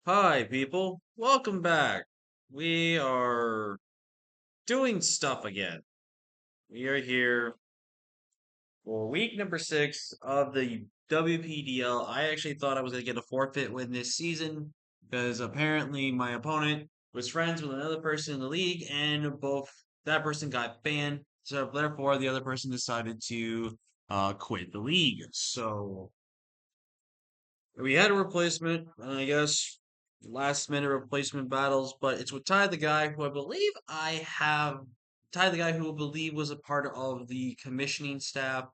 Hi, people. Welcome back. We are doing stuff again. We are here for week number 6 of the WPDL. I actually thought I was going to get a forfeit win this season because apparently my opponent was friends with another person in the league and both that person got banned. So therefore, the other person decided to quit the league. So we had a replacement, I guess, last minute replacement battles, but it's with Ty the guy who I believe I have Ty the guy who I believe was a part of the commissioning staff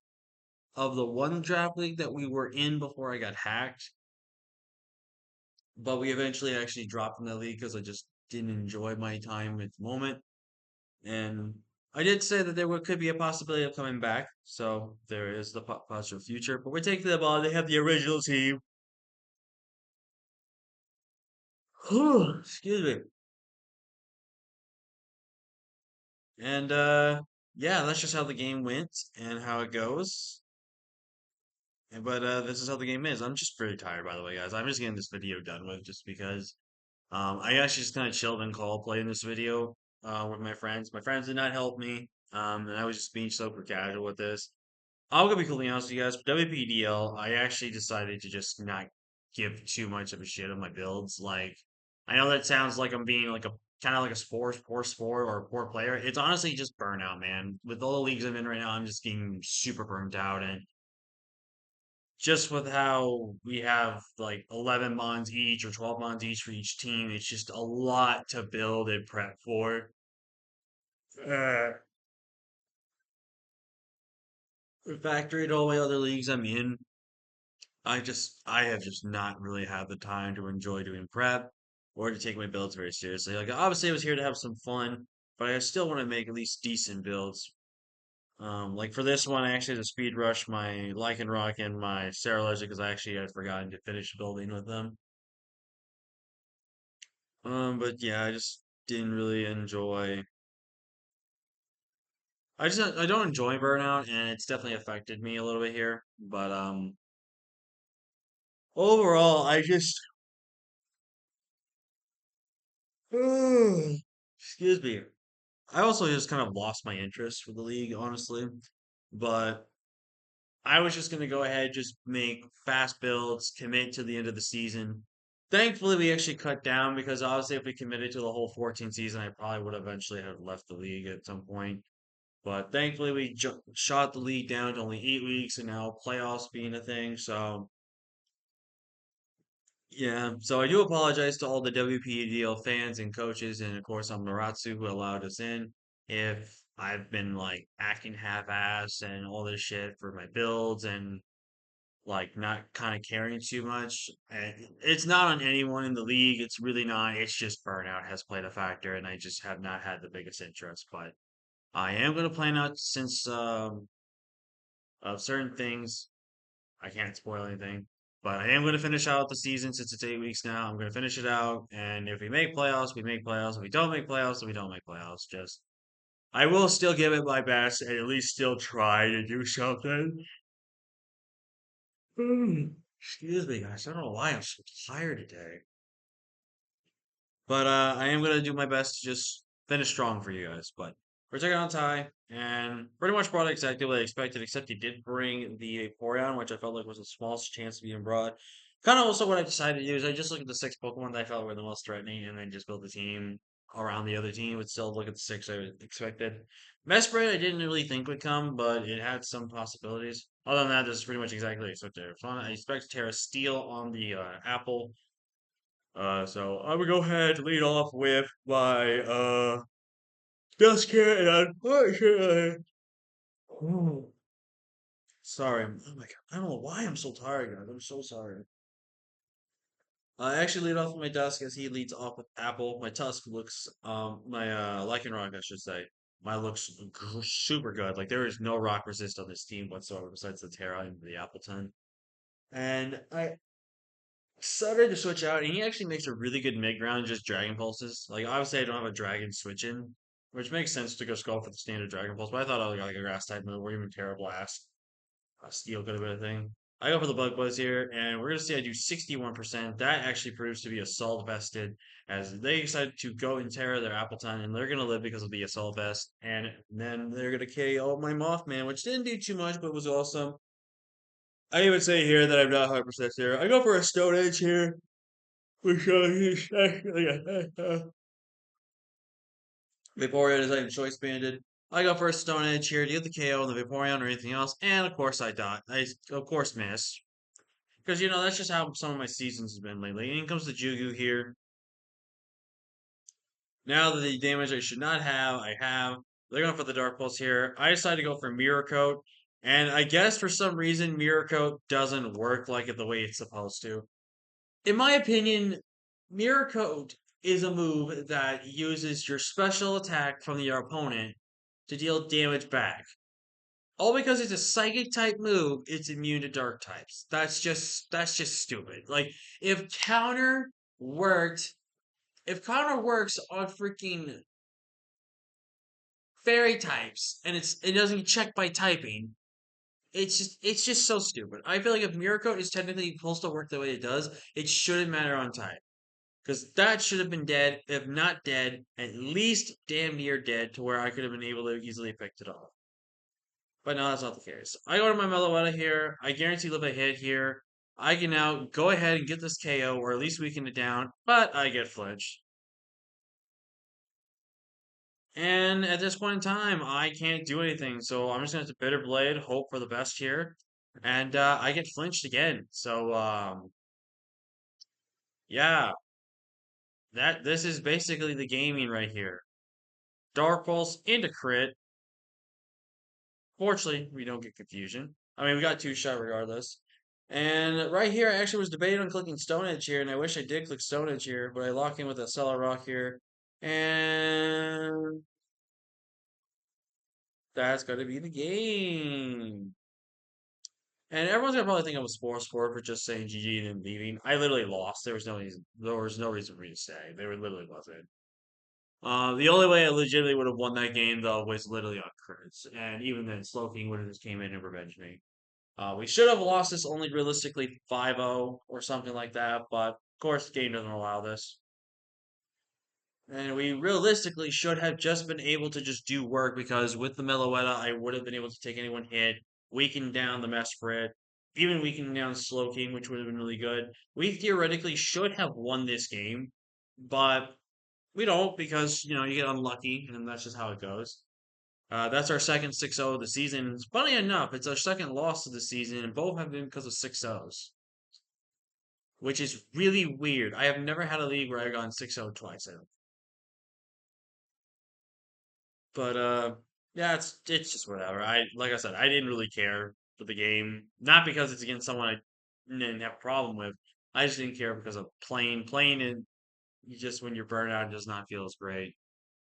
of the one draft league that we were in before I got hacked. But we eventually actually dropped in the league because I just didn't enjoy my time at the moment. And I did say that could be a possibility of coming back, so there is the possible future. But we're taking them on. They have the original team. Excuse me. And yeah, that's just how the game went and how it goes. But this is how the game is. I'm just pretty tired, by the way, guys. I'm just getting this video done with just because I actually just kind of chilled and call playing this video with my friends. My friends did not help me, and I was just being super casual with this. I'm gonna be completely honest with you guys. For WPDL, I actually decided to just not give too much of a shit on my builds. Like, I know that sounds like I'm being like a kind of like a poor sport or a poor player. It's honestly just burnout, man. With all the leagues I'm in right now, I'm just getting super burnt out, and just with how we have like 11 mons each or 12 mons each for each team, it's just a lot to build and prep for. Uh, Factory to all my other leagues I'm in, I have just not really had the time to enjoy doing prep or to take my builds very seriously. Like obviously I was here to have some fun, but I still want to make at least decent builds. Like for this one, I actually had to speed rush my Lycan Rock and my Sarah because I actually had forgotten to finish building with them. But yeah, I just didn't really enjoy. I don't enjoy burnout, and it's definitely affected me a little bit here. But overall, I just excuse me. I also just kind of lost my interest for the league, honestly. But I was just gonna go ahead, just make fast builds, commit to the end of the season. Thankfully, we actually cut down because obviously, if we committed to the whole 14 season, I probably would eventually have left the league at some point. But thankfully, we shot the league down to only 8 weeks, and now playoffs being a thing. So yeah, so I do apologize to all the WPDL fans and coaches, and of course, I'm Naratsu who allowed us in. If I've been like acting half-ass and all this shit for my builds and like not kind of caring too much, and it's not on anyone in the league. It's really not. It's just burnout has played a factor, and I just have not had the biggest interest. But I am going to plan out since of certain things. I can't spoil anything, but I am going to finish out the season since it's 8 weeks now. I'm going to finish it out, and if we make playoffs, we make playoffs. If we don't make playoffs, then we don't make playoffs. Just I will still give it my best and at least still try to do something. Excuse me, guys. I don't know why I'm so tired today, but I am going to do my best to just finish strong for you guys. But we're taking on Ty, and pretty much brought it exactly what I expected, except he did bring the Vaporeon, which I felt like was the smallest chance of being brought. Kind of also what I decided to do is I just looked at the 6 Pokemon that I felt were the most threatening, and then just built the team around the other team. Would still look at the 6 I expected. Mesprit I didn't really think would come, but it had some possibilities. Other than that, this is pretty much exactly what I expected. So I expect Terra Steel on the Apple. So I would go ahead and lead off with my Duskit, and unfortunately, oh, sorry. Oh my god, I don't know why I'm so tired, guys. I'm so sorry. I actually lead off with my Dusk as he leads off with Apple. My Tusk looks, my Lycanroc, I should say. My looks super good. Like there is no rock resist on this team whatsoever besides the Terra and the Appleton. And I started to switch out, and he actually makes a really good mid ground, just Dragon Pulses. Like obviously I don't have a Dragon switch in, which makes sense to go for the standard Dragon Pulse. But I thought I was like a Grass type move or even Terra Blast. Steel could have been a thing. I go for the Bug Buzz here, and we're gonna see I do 61%. That actually proves to be Assault Vested, as they decided to go and tear their Appleton, and they're gonna live because of the Assault Vest, and then they're gonna KO my Mothman, which didn't do too much, but was awesome. I even say here that I'm not 100% there. I go for a Stone Edge here, which is actually Vaporeon is item choice banded. I go for a Stone Edge here to get the KO on the Vaporeon or anything else, and of course I dot. I of course miss. Because, that's just how some of my seasons have been lately. In comes the JUGU here. Now that the damage I should not have, I have. They're going for the Dark Pulse here. I decided to go for Mirror Coat. And I guess for some reason, Mirror Coat doesn't work like it the way it's supposed to. In my opinion, Mirror Coat is a move that uses your special attack from your opponent to deal damage back. All because it's a psychic type move, it's immune to dark types. That's just stupid. Like if counter worked, if counter works on freaking fairy types and it doesn't get checked by typing, it's just so stupid. I feel like if Miracle is technically supposed to work the way it does, it shouldn't matter on type. Because that should have been dead, if not dead, at least damn near dead to where I could have been able to easily pick it off. But no, that's not the case. I go to my Meloetta here. I guarantee live a hit here. I can now go ahead and get this KO, or at least weaken it down, but I get flinched. And at this point in time, I can't do anything, so I'm just going to have to Bitter Blade, hope for the best here. And I get flinched again. So, yeah, this is basically the gaming right here. Dark Pulse into crit. Fortunately, we don't get confusion. I mean, we got two shot regardless. And right here, I actually was debating on clicking Stone Edge here, and I wish I did click Stone Edge here, but I lock in with a Cellar Rock here. And that's going to be the game. And everyone's gonna probably think I'm a sports sport for just saying GG and then leaving. I literally lost. There was no reason for me to stay. There literally wasn't. The only way I legitimately would have won that game though was literally on crits, and even then, Slowking would have just came in and revenged me. We should have lost this only realistically 5-0 or something like that, but of course the game doesn't allow this. And we realistically should have just been able to just do work because with the Meloetta, I would have been able to take anyone hit, weaken down the Mesprit, even weaken down Slowking, which would have been really good. We theoretically should have won this game, but we don't because, you get unlucky, and that's just how it goes. That's our second 6-0 of the season. Funny enough, it's our second loss of the season, and both have been because of 6-0s, which is really weird. I have never had a league where I've gone 6-0 twice. But yeah, it's just whatever. Like I said, I didn't really care for the game, not because it's against someone I didn't have a problem with. I just didn't care because of playing, and you just when you're burnt out, it does not feel as great.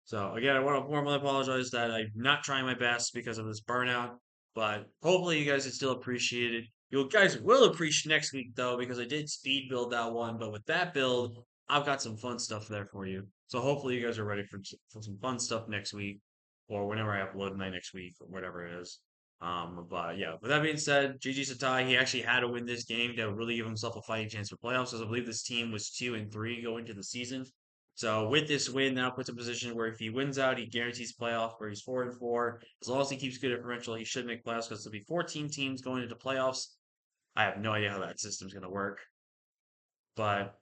So again, I want to formally apologize that I'm not trying my best because of this burnout, but hopefully you guys can still appreciate it. You guys will appreciate next week though, because I did speed build that one, but with that build, I've got some fun stuff there for you. So hopefully you guys are ready for some fun stuff next week, or whenever I upload my next week, or whatever it is. But yeah, with that being said, GG Satai, he actually had to win this game to really give himself a fighting chance for playoffs, as I believe this team was 2-3 going to the season. So with this win, now puts him in a position where if he wins out, he guarantees playoff. Where he's 4-4, as long as he keeps good differential, he should make playoffs because there'll be 14 teams going into playoffs. I have no idea how that system's going to work, but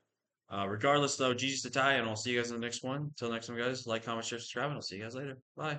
regardless, though, GG's to tie, and I'll see you guys in the next one. Until next time, guys, like, comment, share, subscribe, and I'll see you guys later. Bye.